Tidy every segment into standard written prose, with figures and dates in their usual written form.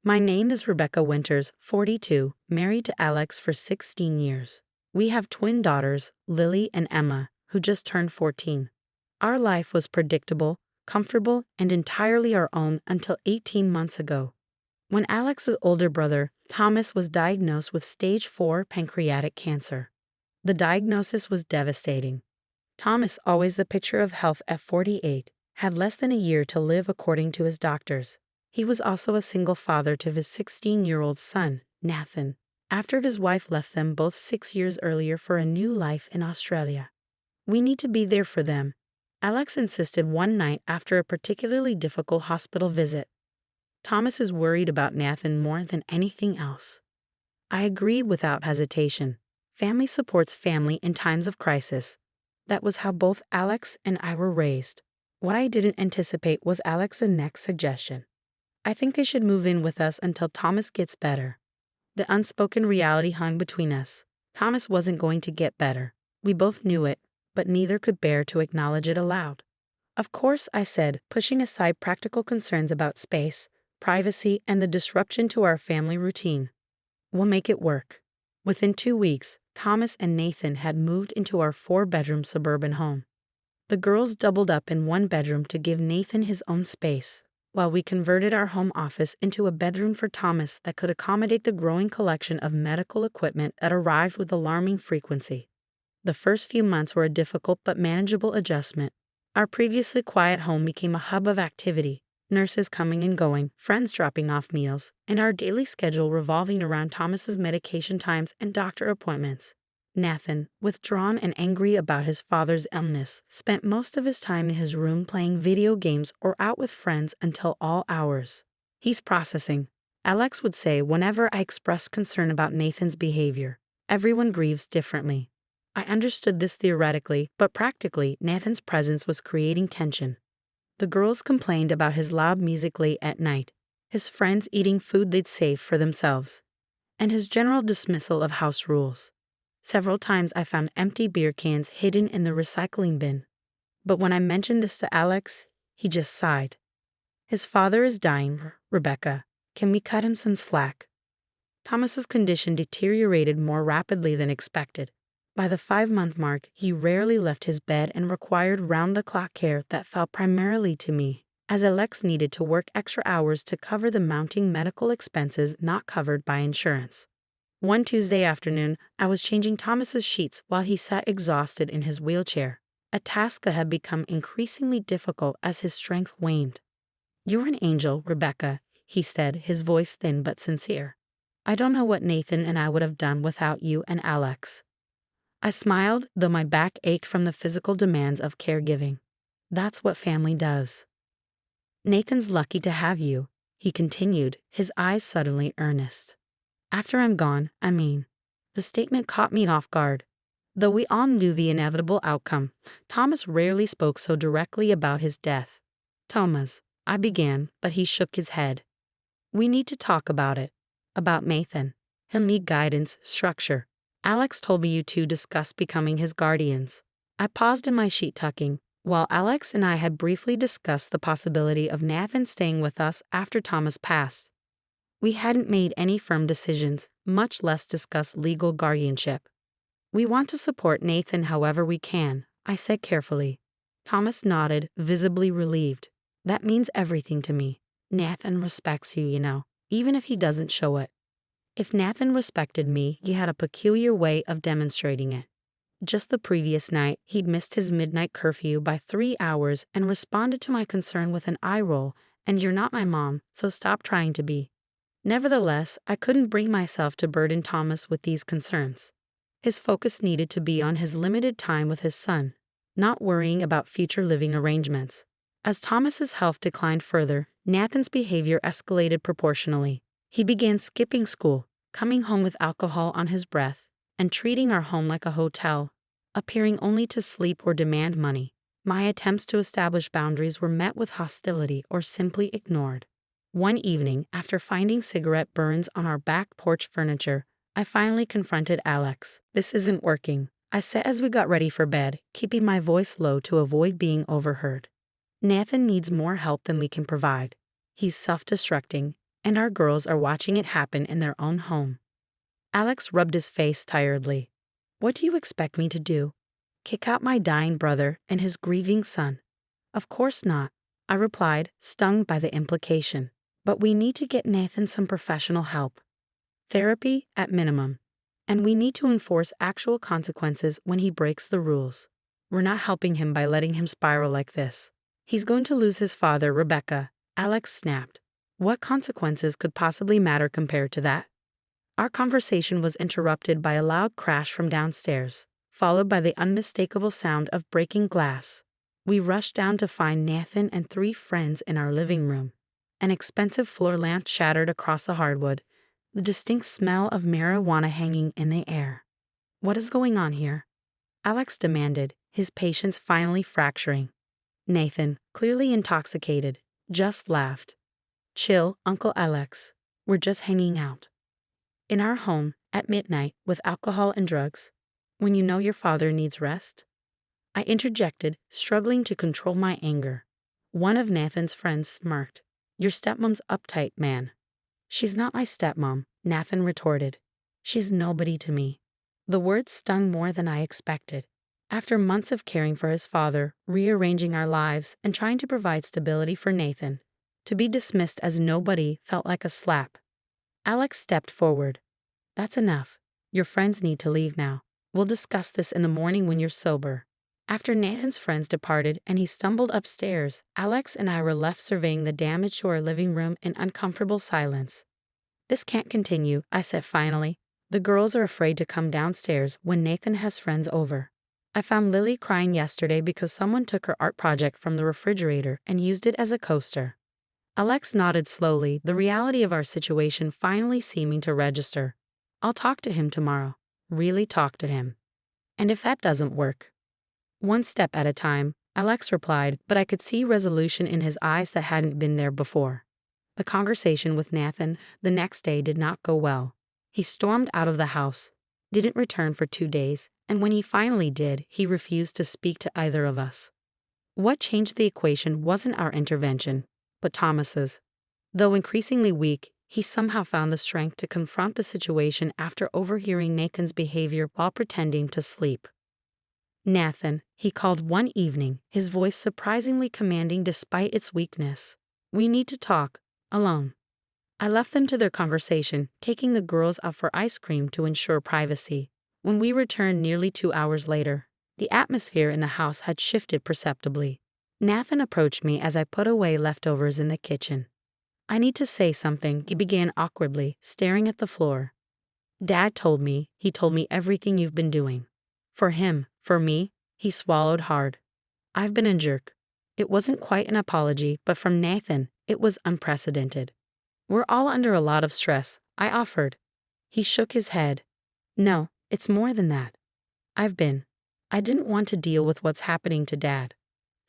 My name is Rebecca Winters, 42, married to Alex for 16 years. We have twin daughters, Lily and Emma, who just turned 14. Our life was predictable, comfortable, and entirely our own until 18 months ago, when Alex's older brother, Thomas, was diagnosed with stage 4 pancreatic cancer. The diagnosis was devastating. Thomas, always the picture of health at 48, had less than a year to live according to his doctors. He was also a single father to his 16-year-old son, Nathan, after his wife left them both 6 years earlier for a new life in Australia. We need to be there for them, Alex insisted one night after a particularly difficult hospital visit. Thomas is worried about Nathan more than anything else. I agree without hesitation. Family supports family in times of crisis. That was how both Alex and I were raised. What I didn't anticipate was Alex's next suggestion. I think they should move in with us until Thomas gets better. The unspoken reality hung between us. Thomas wasn't going to get better. We both knew it, but neither could bear to acknowledge it aloud. Of course, I said, pushing aside practical concerns about space, privacy, and the disruption to our family routine. We'll make it work. Within 2 weeks, Thomas and Nathan had moved into our 4-bedroom suburban home. The girls doubled up in one bedroom to give Nathan his own space, while we converted our home office into a bedroom for Thomas that could accommodate the growing collection of medical equipment that arrived with alarming frequency. The first few months were a difficult but manageable adjustment. Our previously quiet home became a hub of activity, nurses coming and going, friends dropping off meals, and our daily schedule revolving around Thomas's medication times and doctor appointments. Nathan, withdrawn and angry about his father's illness, spent most of his time in his room playing video games or out with friends until all hours. He's processing, Alex would say whenever I expressed concern about Nathan's behavior. Everyone grieves differently. I understood this theoretically, but practically, Nathan's presence was creating tension. The girls complained about his loud music late at night, his friends eating food they'd saved for themselves, and his general dismissal of house rules. Several times I found empty beer cans hidden in the recycling bin. But when I mentioned this to Alex, he just sighed. His father is dying, Rebecca. Can we cut him some slack? Thomas's condition deteriorated more rapidly than expected. By the 5-month mark, he rarely left his bed and required round-the-clock care that fell primarily to me, as Alex needed to work extra hours to cover the mounting medical expenses not covered by insurance. One Tuesday afternoon, I was changing Thomas's sheets while he sat exhausted in his wheelchair, a task that had become increasingly difficult as his strength waned. "You're an angel, Rebecca," he said, his voice thin but sincere. "I don't know what Nathan and I would have done without you and Alex." I smiled, though my back ached from the physical demands of caregiving. That's what family does. "Nathan's lucky to have you," he continued, his eyes suddenly earnest. "After I'm gone, I mean." The statement caught me off guard. Though we all knew the inevitable outcome, Thomas rarely spoke so directly about his death. "Thomas," I began, but he shook his head. "We need to talk about it. About Nathan. He'll need guidance, structure. Alex told me you two discussed becoming his guardians." I paused in my sheet tucking, while Alex and I had briefly discussed the possibility of Nathan staying with us after Thomas passed. We hadn't made any firm decisions, much less discussed legal guardianship. "We want to support Nathan however we can," I said carefully. Thomas nodded, visibly relieved. "That means everything to me. Nathan respects you, even if he doesn't show it." If Nathan respected me, he had a peculiar way of demonstrating it. Just the previous night, he'd missed his midnight curfew by 3 hours and responded to my concern with an eye roll, "And you're not my mom, so stop trying to be." Nevertheless, I couldn't bring myself to burden Thomas with these concerns. His focus needed to be on his limited time with his son, not worrying about future living arrangements. As Thomas's health declined further, Nathan's behavior escalated proportionally. He began skipping school, coming home with alcohol on his breath, and treating our home like a hotel, appearing only to sleep or demand money. My attempts to establish boundaries were met with hostility or simply ignored. One evening, after finding cigarette burns on our back porch furniture, I finally confronted Alex. "This isn't working," I said as we got ready for bed, keeping my voice low to avoid being overheard. "Nathan needs more help than we can provide. He's self-destructing, and our girls are watching it happen in their own home. Alex rubbed his face tiredly. What do you expect me to do? Kick out my dying brother and his grieving son? Of course not, I replied, stung by the implication. But we need to get Nathan some professional help. Therapy at minimum. And we need to enforce actual consequences when he breaks the rules. We're not helping him by letting him spiral like this. He's going to lose his father, Rebecca, Alex snapped. What consequences could possibly matter compared to that? Our conversation was interrupted by a loud crash from downstairs, followed by the unmistakable sound of breaking glass. We rushed down to find Nathan and 3 friends in our living room. An expensive floor lamp shattered across the hardwood, the distinct smell of marijuana hanging in the air. What is going on here? Alex demanded, his patience finally fracturing. Nathan, clearly intoxicated, just laughed. Chill, Uncle Alex. We're just hanging out. In our home, at midnight, with alcohol and drugs, when you know your father needs rest? I interjected, struggling to control my anger. One of Nathan's friends smirked. Your stepmom's uptight, man. She's not my stepmom, Nathan retorted. She's nobody to me. The words stung more than I expected. After months of caring for his father, rearranging our lives, and trying to provide stability for Nathan, to be dismissed as nobody felt like a slap. Alex stepped forward. That's enough. Your friends need to leave now. We'll discuss this in the morning when you're sober. After Nathan's friends departed and he stumbled upstairs, Alex and I were left surveying the damage to our living room in uncomfortable silence. This can't continue, I said finally. The girls are afraid to come downstairs when Nathan has friends over. I found Lily crying yesterday because someone took her art project from the refrigerator and used it as a coaster. Alex nodded slowly, the reality of our situation finally seeming to register. I'll talk to him tomorrow. Really talk to him. And if that doesn't work? One step at a time, Alex replied, but I could see resolution in his eyes that hadn't been there before. The conversation with Nathan the next day did not go well. He stormed out of the house, didn't return for 2 days, and when he finally did, he refused to speak to either of us. What changed the equation wasn't our intervention, but Thomas's. Though increasingly weak, he somehow found the strength to confront the situation after overhearing Nathan's behavior while pretending to sleep. Nathan, he called one evening, his voice surprisingly commanding despite its weakness. We need to talk, alone. I left them to their conversation, taking the girls out for ice cream to ensure privacy. When we returned nearly 2 hours later, the atmosphere in the house had shifted perceptibly. Nathan approached me as I put away leftovers in the kitchen. I need to say something, he began awkwardly, staring at the floor. Dad told me, he told me everything you've been doing. For him, for me, he swallowed hard. I've been a jerk. It wasn't quite an apology, but from Nathan, it was unprecedented. We're all under a lot of stress, I offered. He shook his head. No, it's more than that. I didn't want to deal with what's happening to Dad.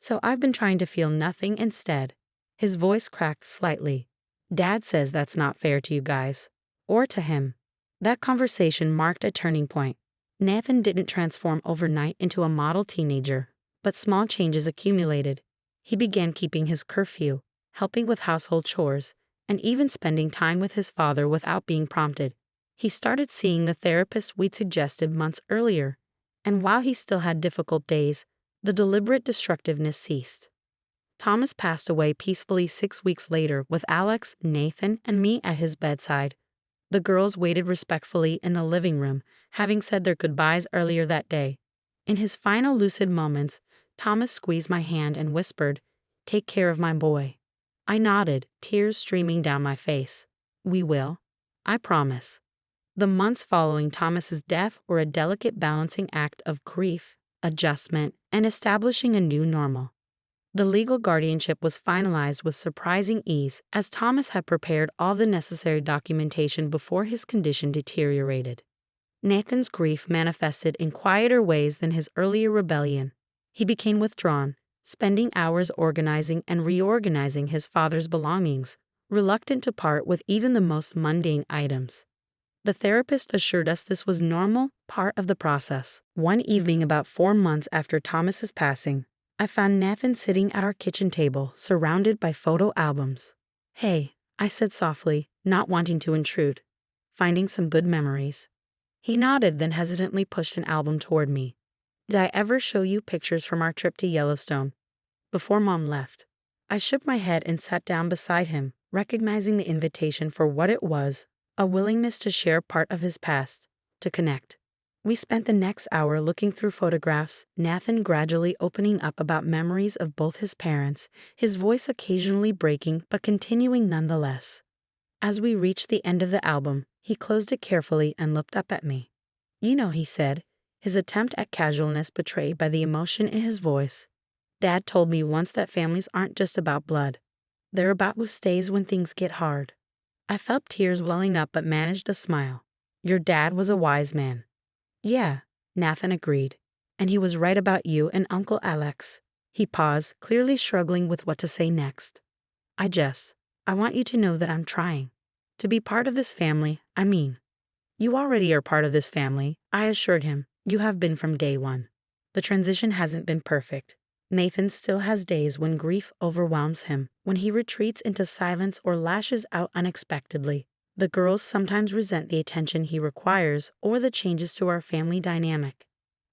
So I've been trying to feel nothing instead. His voice cracked slightly. Dad says that's not fair to you guys. Or to him. That conversation marked a turning point. Nathan didn't transform overnight into a model teenager, but small changes accumulated. He began keeping his curfew, helping with household chores, and even spending time with his father without being prompted. He started seeing the therapist we'd suggested months earlier, and while he still had difficult days, the deliberate destructiveness ceased. Thomas passed away peacefully 6 weeks later with Alex, Nathan, and me at his bedside. The girls waited respectfully in the living room, having said their goodbyes earlier that day. In his final lucid moments, Thomas squeezed my hand and whispered, "Take care of my boy." I nodded, tears streaming down my face. We will. I promise. The months following Thomas's death were a delicate balancing act of grief, adjustment, and establishing a new normal. The legal guardianship was finalized with surprising ease, as Thomas had prepared all the necessary documentation before his condition deteriorated. Nathan's grief manifested in quieter ways than his earlier rebellion. He became withdrawn, spending hours organizing and reorganizing his father's belongings, reluctant to part with even the most mundane items. The therapist assured us this was normal, part of the process. One evening about 4 months after Thomas's passing, I found Nathan sitting at our kitchen table, surrounded by photo albums. "Hey," I said softly, not wanting to intrude. Finding some good memories. He nodded, then hesitantly pushed an album toward me. Did I ever show you pictures from our trip to Yellowstone? Before Mom left. I shook my head and sat down beside him, recognizing the invitation for what it was, a willingness to share part of his past, to connect. We spent the next hour looking through photographs, Nathan gradually opening up about memories of both his parents, his voice occasionally breaking but continuing nonetheless. As we reached the end of the album, he closed it carefully and looked up at me. You know, he said, his attempt at casualness betrayed by the emotion in his voice. Dad told me once that families aren't just about blood. They're about who stays when things get hard. I felt tears welling up but managed a smile. Your dad was a wise man. Yeah, Nathan agreed. And he was right about you and Uncle Alex. He paused, clearly struggling with what to say next. I want you to know that I'm trying. To be part of this family, I mean. You already are part of this family, I assured him. You have been from day one. The transition hasn't been perfect. Nathan still has days when grief overwhelms him, when he retreats into silence or lashes out unexpectedly. The girls sometimes resent the attention he requires or the changes to our family dynamic.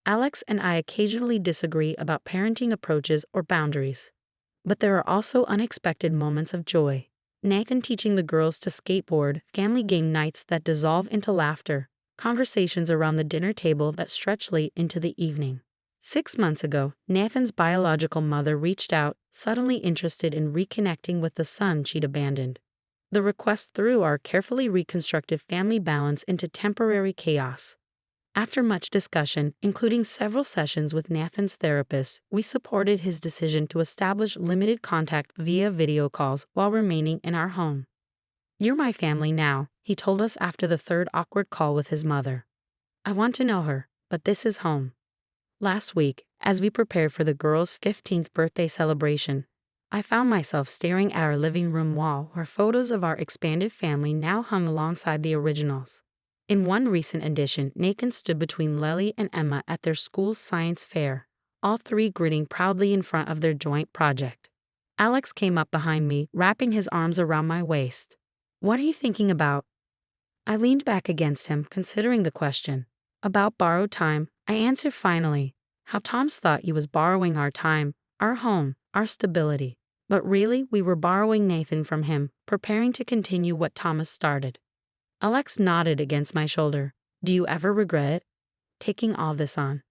Alex and I occasionally disagree about parenting approaches or boundaries. But there are also unexpected moments of joy. Nathan teaching the girls to skateboard, family game nights that dissolve into laughter, conversations around the dinner table that stretch late into the evening. 6 months ago, Nathan's biological mother reached out, suddenly interested in reconnecting with the son she'd abandoned. The request threw our carefully reconstructed family balance into temporary chaos. After much discussion, including several sessions with Nathan's therapist, we supported his decision to establish limited contact via video calls while remaining in our home. You're my family now, he told us after the third awkward call with his mother. I want to know her, but this is home. Last week, as we prepared for the girls' 15th birthday celebration, I found myself staring at our living room wall where photos of our expanded family now hung alongside the originals. In one recent edition, Nathan stood between Lily and Emma at their school's science fair, all three grinning proudly in front of their joint project. Alex came up behind me, wrapping his arms around my waist. What are you thinking about? I leaned back against him, considering the question. About borrowed time, I answered finally. How Tom's thought he was borrowing our time, our home, our stability. But really, we were borrowing Nathan from him, preparing to continue what Thomas started. Alex nodded against my shoulder. Do you ever regret it? Taking all this on.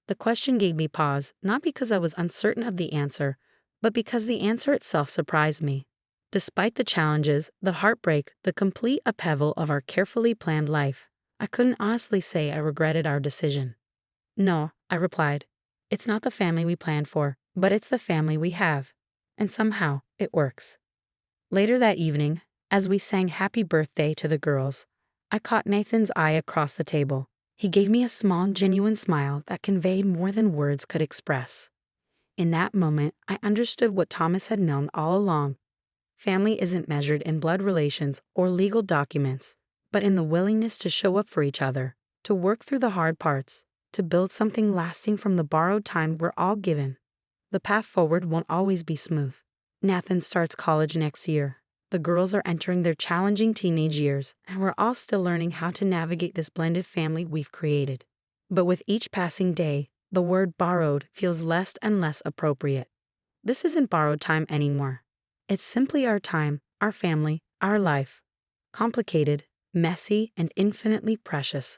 The question gave me pause, not because I was uncertain of the answer, but because the answer itself surprised me. Despite the challenges, the heartbreak, the complete upheaval of our carefully planned life, I couldn't honestly say I regretted our decision. No, I replied. It's not the family we planned for, but it's the family we have. And somehow, it works. Later that evening, as we sang Happy Birthday to the girls, I caught Nathan's eye across the table. He gave me a small, genuine smile that conveyed more than words could express. In that moment, I understood what Thomas had known all along. Family isn't measured in blood relations or legal documents, but in the willingness to show up for each other, to work through the hard parts, to build something lasting from the borrowed time we're all given. The path forward won't always be smooth. Nathan starts college next year. The girls are entering their challenging teenage years, and we're all still learning how to navigate this blended family we've created. But with each passing day, the word borrowed feels less and less appropriate. This isn't borrowed time anymore. It's simply our time, our family, our life. Complicated, messy, and infinitely precious.